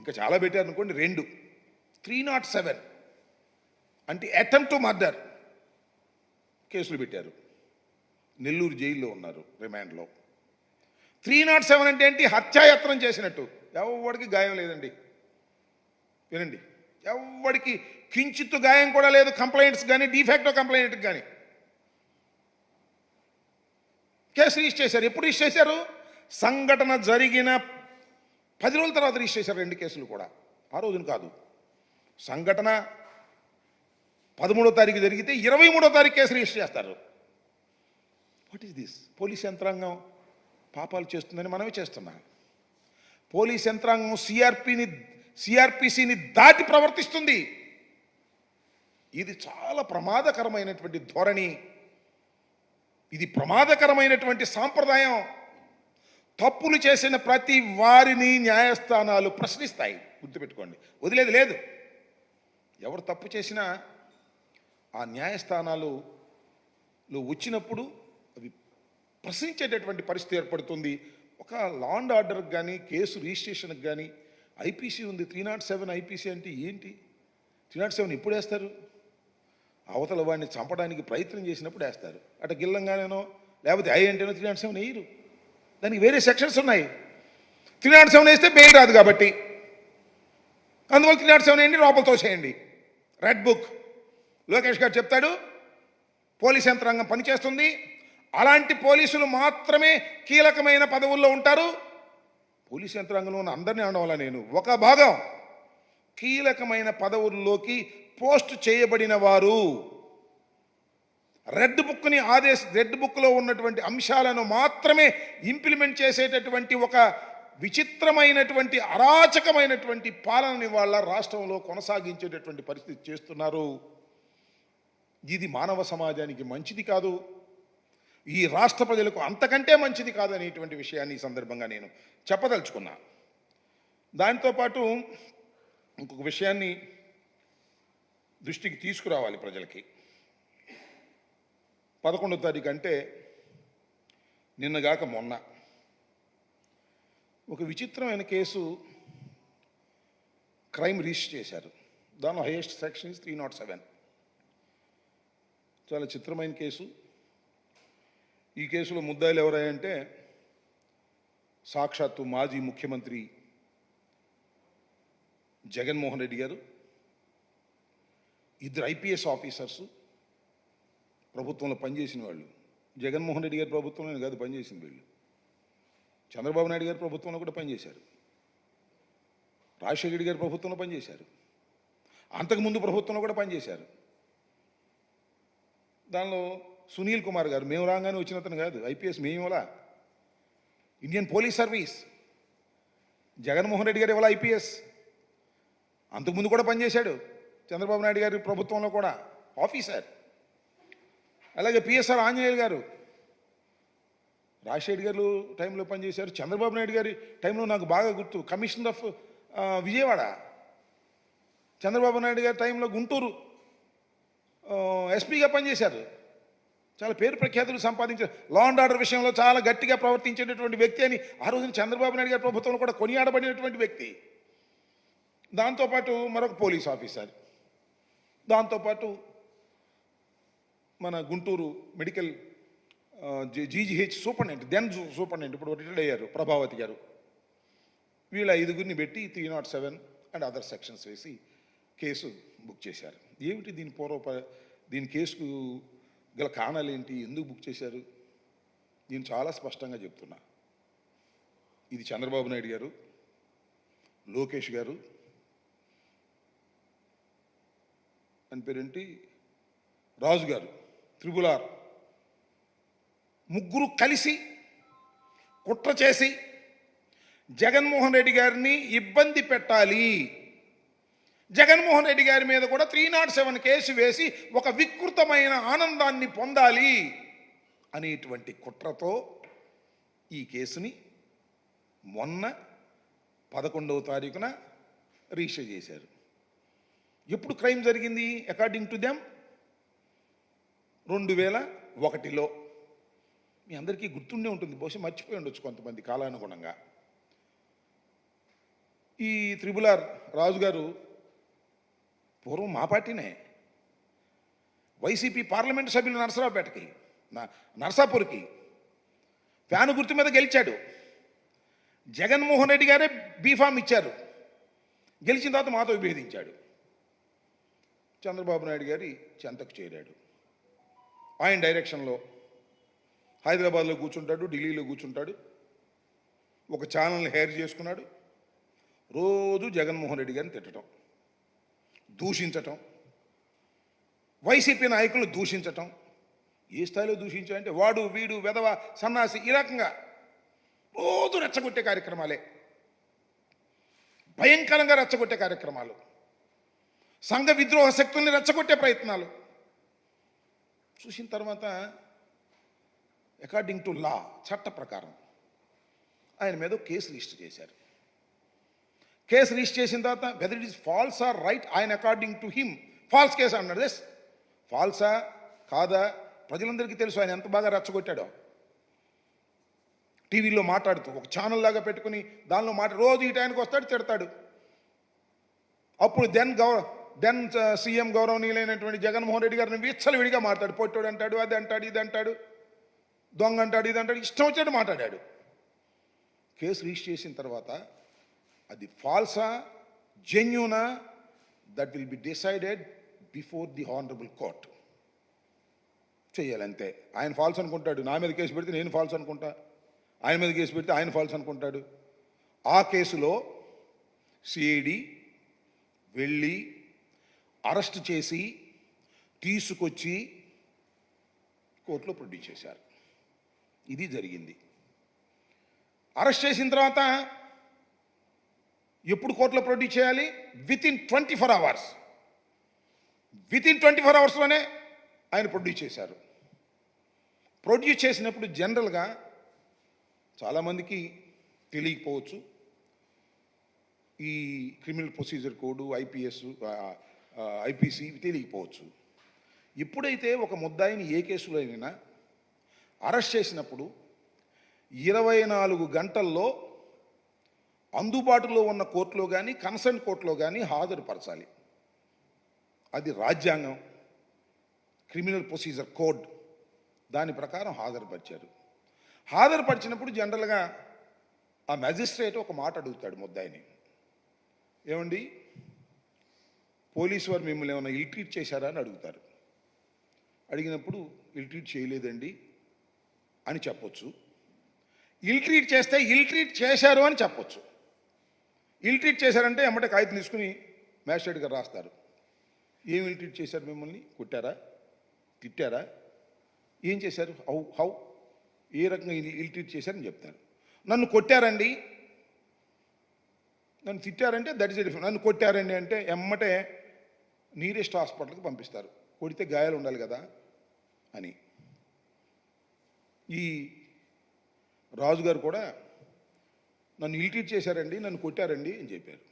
ఇంకా చాలా పెట్టారు అనుకోండి, 2 307 అంటే అటెంప్ట్ టు మర్డర్ కేసులు పెట్టారు. నెల్లూరు జైల్లో ఉన్నారు రిమాండ్లో. 307 అంటే ఏంటి? హత్యాయత్నం చేసినట్టు. ఎవరికి గాయం లేదండి. వినండి, ఎవరికి కించిత్తు గాయం కూడా లేదు. కంప్లైంట్స్ కానీ డిఫాక్టో కంప్లైంట్కి కానీ కేసు రిజిస్టర్ చేశారు. ఎప్పుడు రిజిస్టర్ చేశారు? సంఘటన జరిగిన 10 రోజుల తర్వాత రిజిస్టర్ చేశారు 2 కేసులు కూడా. ఆ రోజున కాదు. సంఘటన 13వ తారీఖు జరిగితే 23వ తారీఖు కేసు రిజిస్టర్ చేస్తారు. What is this? పోలీస్ యంత్రాంగం పాపాలు చేస్తుందని మనమే చేస్తున్నాం. పోలీస్ యంత్రాంగం సిఆర్పిసిని దాటి ప్రవర్తిస్తుంది. ఇది చాలా ప్రమాదకరమైనటువంటి ధోరణి. ఇది ప్రమాదకరమైనటువంటి సాంప్రదాయం. తప్పులు చేసిన ప్రతి వారిని న్యాయస్థానాలు ప్రశ్నిస్తాయి. గుర్తుపెట్టుకోండి, వదిలేది లేదు. ఎవరు తప్పు చేసినా ఆ న్యాయస్థానాలు వచ్చినప్పుడు అవి ప్రశ్నించేటటువంటి పరిస్థితి ఏర్పడుతుంది. ఒక లా అండ్ ఆర్డర్కి కానీ కేసు రిజిస్ట్రేషన్కి కానీ ఐపీసీ ఉంది. 307 ఐపీసీ అంటే ఏంటి? 307 ఎప్పుడు వేస్తారు? అవతల వాడిని చంపడానికి ప్రయత్నం చేసినప్పుడు వేస్తారు. అటు గిల్లంగానేనో లేకపోతే అంటేనో 307 వేయరు. దానికి వేరే సెక్షన్స్ ఉన్నాయి. 307 వేస్తే బెయిల్ రాదు కాబట్టి అందువల్ల 307 వేయండి, లోపలతో చేయండి. రెడ్ బుక్ లోకేష్ గారు చెప్తాడు, పోలీస్ యంత్రాంగం పనిచేస్తుంది. అలాంటి పోలీసులు మాత్రమే కీలకమైన పదవుల్లో ఉంటారు. పోలీస్ యంత్రాంగంలో ఉన్న అందరినీ అనడం నేను ఒక భాగం కీలకమైన పదవుల్లోకి పోస్ట్ చేయబడిన వారు రెడ్ బుక్లో ఉన్నటువంటి అంశాలను మాత్రమే ఇంప్లిమెంట్ చేసేటటువంటి ఒక విచిత్రమైనటువంటి అరాచకమైనటువంటి పాలనని వాళ్ళ రాష్ట్రంలో కొనసాగించేటటువంటి పరిస్థితి చేస్తున్నారు. ఇది మానవ సమాజానికి మంచిది కాదు. ఈ రాష్ట్ర ప్రజలకు అంతకంటే మంచిది కాదనేటువంటి విషయాన్ని ఈ సందర్భంగా నేను చెప్పదలుచుకున్నా. దాంతోపాటు ఇంకొక విషయాన్ని దృష్టికి తీసుకురావాలి ప్రజలకి. 11వ తారీఖు అంటే నిన్నగాక మొన్న ఒక విచిత్రమైన కేసు క్రైమ్ రిజిస్టర్ చేశారు. దానిలో హైయెస్ట్ సెక్షన్ 307. చాలా చిత్రమైన కేసు. ఈ కేసులో ముద్దాయిలు ఎవరంటే సాక్షాత్తు మాజీ ముఖ్యమంత్రి జగన్మోహన్ రెడ్డి గారు, 2 ఐపీఎస్ ఆఫీసర్సు, ప్రభుత్వంలో పనిచేసిన వాళ్ళు. జగన్మోహన్ రెడ్డి గారి ప్రభుత్వంలో కాదు పనిచేసిన వీళ్ళు, చంద్రబాబు నాయుడు గారి ప్రభుత్వంలో కూడా పనిచేశారు, రాజశేఖర రెడ్డి గారి ప్రభుత్వంలో పనిచేశారు, అంతకుముందు ప్రభుత్వంలో కూడా పనిచేశారు. దానిలో సునీల్ కుమార్ గారు మేము రాగానే వచ్చిన అతను కాదు, ఐపీఎస్ మేమేలా Indian police service. Jaganmohan Reddy గారు ఇవాళ ఐపీఎస్, అంతకుముందు కూడా పనిచేశాడు చంద్రబాబు నాయుడు గారి ప్రభుత్వంలో కూడా ఆఫీసర్. అలాగే పిఎస్ఆర్ ఆంజనేయులు గారు రాజశేఖర్ గారు టైంలో పనిచేశారు. చంద్రబాబు నాయుడు గారి టైంలో నాకు బాగా గుర్తు, కమిషనర్ ఆఫ్ విజయవాడ. చంద్రబాబు నాయుడు గారి టైంలో గుంటూరు ఎస్పీగా పనిచేశారు. చాలా పేరు ప్రఖ్యాతులు సంపాదించారు. లా అండ్ ఆర్డర్ విషయంలో చాలా గట్టిగా ప్రవర్తించేటటువంటి వ్యక్తి అని ఆ రోజున చంద్రబాబు నాయుడు గారి ప్రభుత్వంలో కూడా కొనియాడబడినటువంటి వ్యక్తి. దాంతోపాటు మరొక పోలీస్ ఆఫీసర్, దాంతోపాటు మన Guntur medical GGH superintendent, then superintendent, ఇప్పుడు రిటైర్డ్ అయ్యారు, ప్రభావతి గారు. వీళ్ళ 5గురిని పెట్టి 307 అండ్ అదర్ సెక్షన్స్ వేసి కేసు బుక్ చేశారు. ఏమిటి దీని కేసుకు గల కారణాలు ఏంటి, ఎందుకు బుక్ చేశారు? నేను చాలా స్పష్టంగా చెప్తున్నా. ఇది చంద్రబాబు నాయుడు గారు, లోకేష్ గారు అని పేరేంటి, రాజు గారు, త్రిపులార్ ముగ్గురు కలిసి కుట్ర చేసి జగన్మోహన్ రెడ్డి గారిని ఇబ్బంది పెట్టాలి, జగన్మోహన్ రెడ్డి గారి మీద కూడా 307 కేసు వేసి ఒక వికృతమైన ఆనందాన్ని పొందాలి అనేటువంటి కుట్రతో ఈ కేసుని మొన్న 11వ తారీఖున రిజిస్టర్ చేశారు. ఎప్పుడు క్రైమ్ జరిగింది? అకార్డింగ్ టు దెమ్ 2001లో. మీ అందరికీ గుర్తుండే ఉంటుంది, బహుశా మర్చిపోయి ఉండొచ్చు కొంతమంది కాలానుగుణంగా. ఈ త్రిబులార్ రాజు గారు పూర్వం మా పార్టీనే. వైసీపీ పార్లమెంటు సభ్యులు నరసరావుపేటకి, నరసాపూర్కి ఫ్యాను గుర్తు మీద గెలిచాడు. జగన్మోహన్ రెడ్డి గారే బీఫామ్ ఇచ్చారు. గెలిచిన తర్వాత మాతో విభేదించాడు. చంద్రబాబు నాయుడు గారి చెంతకు చేరాడు. ఆయన డైరెక్షన్లో హైదరాబాద్లో కూర్చుంటాడు, ఢిల్లీలో కూర్చుంటాడు. ఒక ఛానల్ని హైర్ చేసుకున్నాడు. రోజు జగన్మోహన్ రెడ్డి గారిని తిట్టడం, దూషించటం, వైసీపీ నాయకులను దూషించటం. ఏ స్థాయిలో దూషించాలంటే వాడు వీడు వెధవ సన్నాసి ఈ రకంగా రోజు రెచ్చగొట్టే కార్యక్రమాలే, భయంకరంగా రెచ్చగొట్టే కార్యక్రమాలు, సంఘ విద్రోహ శక్తుల్ని రెచ్చగొట్టే ప్రయత్నాలు చూసిన తర్వాత అకార్డింగ్ టు లా, చట్ట ప్రకారం ఆయన మీద కేసు రిజిస్టర్ చేశారు. కేసు రిజిస్టర్ చేసిన తర్వాత whether it is false or right, ఆయన according to him false case అన్నాడు. ఎస్, ఫాల్సా కాదా ప్రజలందరికీ తెలుసు. ఆయన ఎంత బాగా రెచ్చగొట్టాడో. టీవీలో మాట్లాడుతూ ఒక ఛానల్ లాగా పెట్టుకుని దానిలో రోజు ఈ టైంకి వస్తాడు, తిడతాడు. అప్పుడు దెన్ సీఎం గౌరవనీయులైనటువంటి జగన్మోహన్ రెడ్డి గారిని విచ్చలవిడిగా మాట్లాడు. పొట్టోడు అంటాడు, అది అంటాడు, ఇది అంటాడు, దొంగ అంటాడు, ఇది అంటాడు, ఇష్టం వచ్చాడు మాట్లాడాడు. కేసు రిజిస్టర్ చేసిన తర్వాత అది ఫాల్సా జెన్యూనా that will be decided before the honourable court. చెయ్యాలంతే. ఆయన ఫాల్స్ అనుకుంటాడు, నా మీద కేసు పెడితే నేను ఫాల్స్ అనుకుంటా, ఆయన మీద కేసు పెడితే ఆయన ఫాల్స్ అనుకుంటాడు. ఆ కేసులో సిఐడి వెళ్ళి అరెస్ట్ చేసి తీసుకొచ్చి కోర్టులో ప్రొడ్యూస్ చేశారు. ఇది జరిగింది. అరెస్ట్ చేసిన తర్వాత ఎప్పుడు కోర్టులో ప్రొడ్యూస్ చేయాలి? Within 24 hours. వితిన్ 24 hours ఆయన ప్రొడ్యూస్ చేశారు. ప్రొడ్యూస్ చేసినప్పుడు జనరల్గా చాలామందికి తెలియకపోవచ్చు, ఈ క్రిమినల్ ప్రొసీజర్ కోడ్, ఐపీసీ తెలియకపోవచ్చు. ఎప్పుడైతే ఒక ముద్దాయిని ఏ కేసులో అయినా అరెస్ట్ చేసినప్పుడు 24 గంటల్లో అందుబాటులో ఉన్న కోర్టులో కానీ కన్సర్న్ కోర్టులో కానీ హాజరుపరచాలి. అది రాజ్యాంగం, క్రిమినల్ ప్రొసీజర్ కోడ్, దాని ప్రకారం హాజరుపరిచారు. హాజరుపరిచినప్పుడు జనరల్గా ఆ మ్యాజిస్ట్రేట్ ఒక మాట అడుగుతాడు ముద్దాయిని, ఏమండి పోలీసు వారు మిమ్మల్ని ఏమైనా ఇల్ ట్రీట్ చేశారా అని అడుగుతారు. అడిగినప్పుడు ఇల్ ట్రీట్ చేయలేదండి అని చెప్పొచ్చు. ఇల్ ట్రీట్ చేస్తే ఇల్ ట్రీట్ చేశారు అని చెప్పొచ్చు. ఇల్ ట్రీట్ చేశారంటే ఎమ్మటే కాగితం తీసుకుని మ్యాజిస్ట్రేట్ గారు రాస్తారు. ఏం ఇల్ ట్రీట్ చేశారు? మిమ్మల్ని కొట్టారా, తిట్టారా, ఏం చేశారు, హౌ ఏ రకంగా ఇల్ ట్రీట్ చేశారని చెప్తారు. నన్ను కొట్టారండి, నన్ను తిట్టారంటే దట్ ఈస్ డిఫరెంట్. నన్ను కొట్టారండి అంటే ఎమ్మటే నీరెస్ట్ హాస్పిటల్కి పంపిస్తారు. కొడితే గాయాలు ఉండాలి కదా అని. ఈ రాజుగారు కూడా నన్ను ఇల్ ట్రీట్ చేశారండి, నన్ను కొట్టారండి అని చెప్పారు.